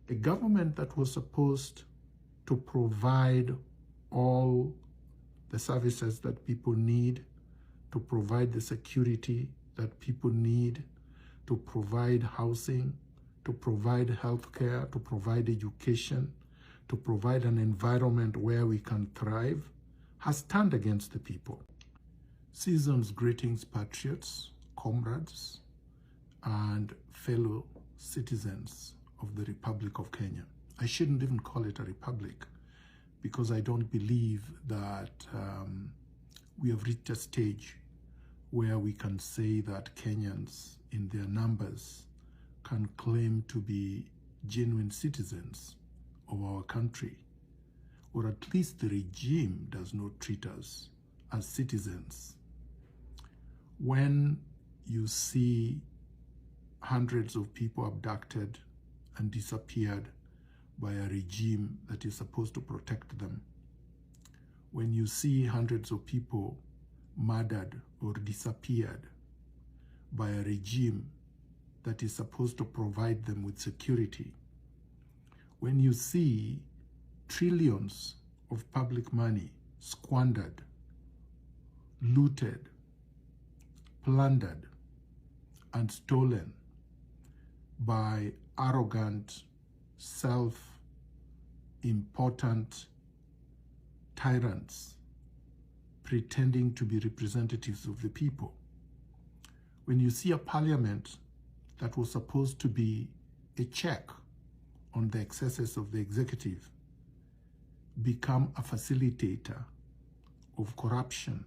A government that was supposed to provide all the services that people need, to provide the security that people need, to provide housing, to provide healthcare, to provide education, to provide an environment where we can thrive, has turned against the people. Season's greetings, patriots, comrades, and fellow citizens of the Republic of Kenya. I shouldn't even call it a republic, because I don't believe that we have reached a stage where we can say that Kenyans in their numbers can claim to be genuine citizens of our country, or at least the regime does not treat us as citizens. When you see hundreds of people abducted and disappeared by a regime that is supposed to protect them, when you see hundreds of people murdered or disappeared by a regime that is supposed to provide them with security, when you see trillions of public money squandered, looted, plundered, and stolen by arrogant, self-important tyrants pretending to be representatives of the people, when you see a parliament that was supposed to be a check on the excesses of the executive become a facilitator of corruption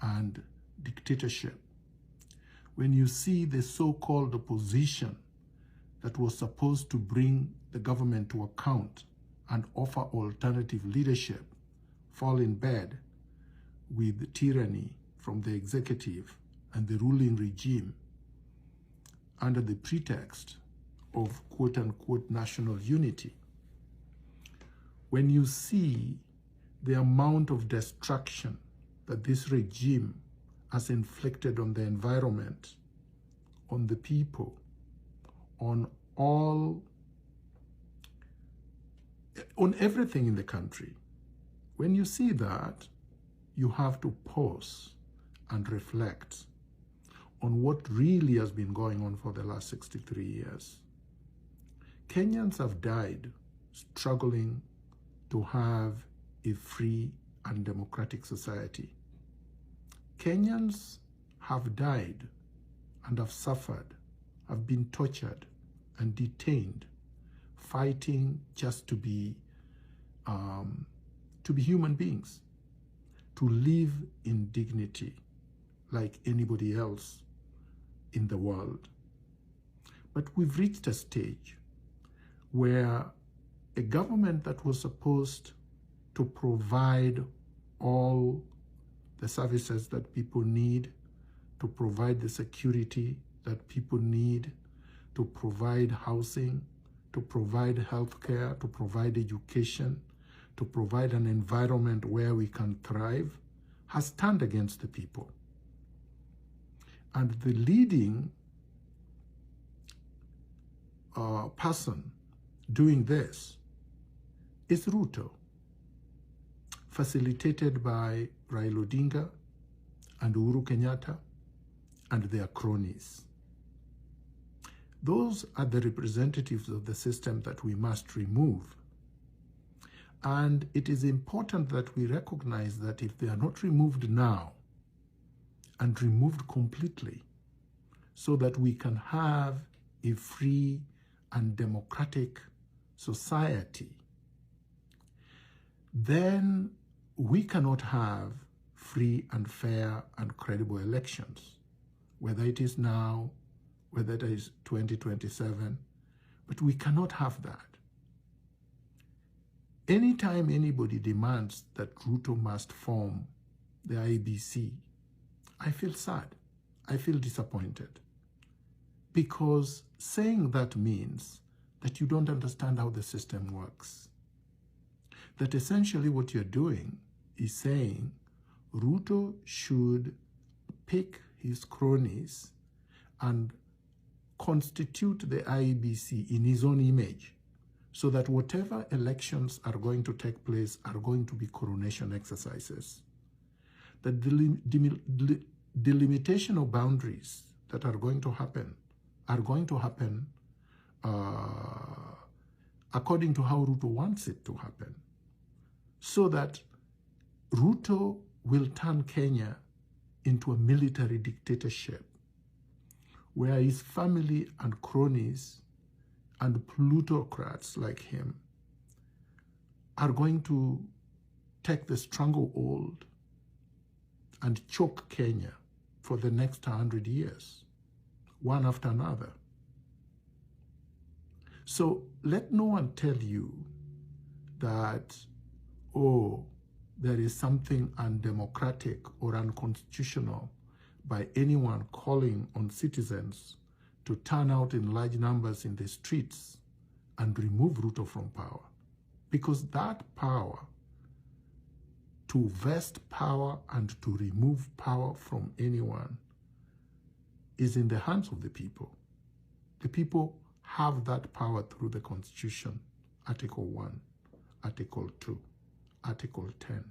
and dictatorship, when you see the so-called opposition that was supposed to bring the government to account and offer alternative leadership fall in bed with tyranny from the executive and the ruling regime under the pretext of quote-unquote national unity, when you see the amount of destruction that this regime has inflicted on the environment, on the people, on everything in the country, when you see that, you have to pause and reflect on what really has been going on for the last 63 years. Kenyans have died struggling to have a free and democratic society. Kenyans have died and have suffered, have been tortured and detained, fighting just to be human beings, to live in dignity like anybody else in the world. But we've reached a stage where a government that was supposed to provide all the services that people need, to provide the security that people need, to provide housing, to provide healthcare, to provide education, to provide an environment where we can thrive, has turned against the people. And the leading person doing this is Ruto, facilitated by Raila Odinga and Uhuru Kenyatta and their cronies. Those are the representatives of the system that we must remove. And it is important that we recognize that if they are not removed now and removed completely, so that we can have a free and democratic society, then we cannot have free and fair and credible elections, whether it is now, whether it is 2027, but we cannot have that. Anytime anybody demands that Ruto must form the IEBC, I feel sad, I feel disappointed, because saying that means that you don't understand how the system works. That essentially what you're doing is saying Ruto should pick his cronies and constitute the IEBC in his own image so that whatever elections are going to take place are going to be coronation exercises. That the delimitation of boundaries that are going to happen according to how Ruto wants it to happen, so that Ruto will turn Kenya into a military dictatorship where his family and cronies and plutocrats like him are going to take the stranglehold and choke Kenya for the next 100 years, one after another. So let no one tell you that, oh, there is something undemocratic or unconstitutional by anyone calling on citizens to turn out in large numbers in the streets and remove Ruto from power. Because that power, to vest power and to remove power from anyone, is in the hands of the people. The people have that power through the Constitution, Article 1, Article 2, Article 10.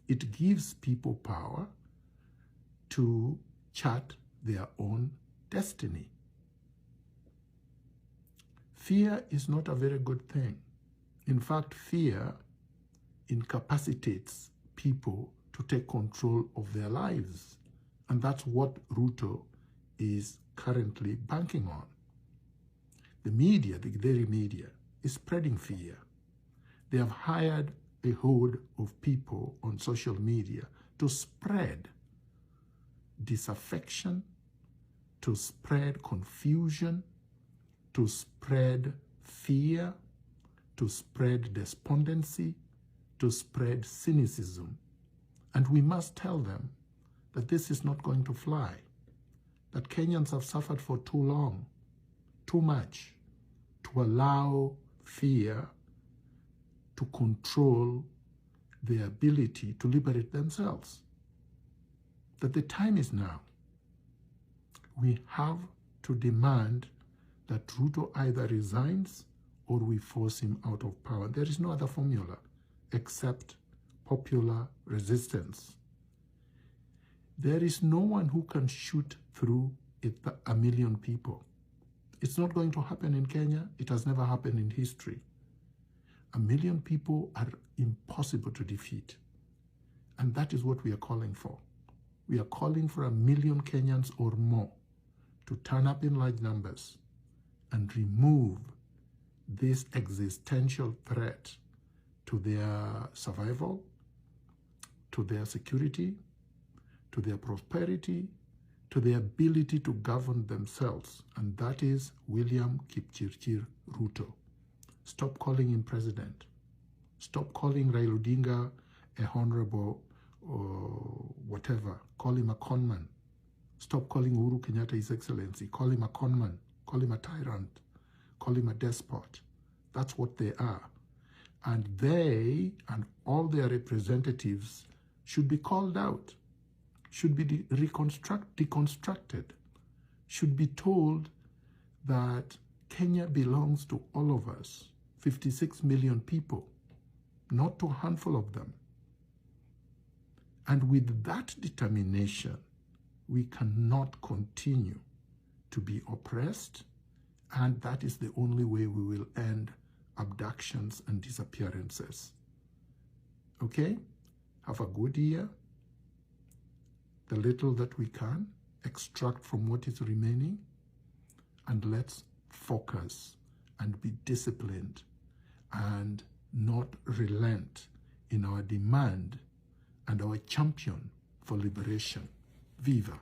It gives people power to chart their own destiny. Fear is not a very good thing. In fact, fear incapacitates people to take control of their lives. And that's what Ruto is currently banking on. The media, the daily media, is spreading fear. They have hired a horde of people on social media to spread disaffection, to spread confusion, to spread fear, to spread despondency, to spread cynicism. And we must tell them that this is not going to fly, that Kenyans have suffered for too long, too much, to allow fear to control their ability to liberate themselves. That the time is now. We have to demand that Ruto either resigns or we force him out of power. There is no other formula except popular resistance. There is no one who can shoot through 1 million people. It's not going to happen in Kenya. It has never happened in history. 1 million people are impossible to defeat. And that is what we are calling for. We are calling for 1 million Kenyans or more to turn up in large numbers and remove this existential threat to their survival, to their security, to their prosperity, to their ability to govern themselves. And that is William Kipchirchir Ruto. Stop calling him president. Stop calling Raila Odinga a honorable or whatever. Call him a conman. Stop calling Uhuru Kenyatta His Excellency. Call him a conman. Call him a tyrant. Call him a despot. That's what they are. And they and all their representatives should be called out, should be deconstructed, should be told that Kenya belongs to all of us, 56 million people, not to a handful of them. And with that determination, we cannot continue to be oppressed, and that is the only way we will end abductions and disappearances. Okay? Have a good year. The little that we can, extract from what is remaining, and let's focus and be disciplined and not relent in our demand and our champion for liberation. Viva!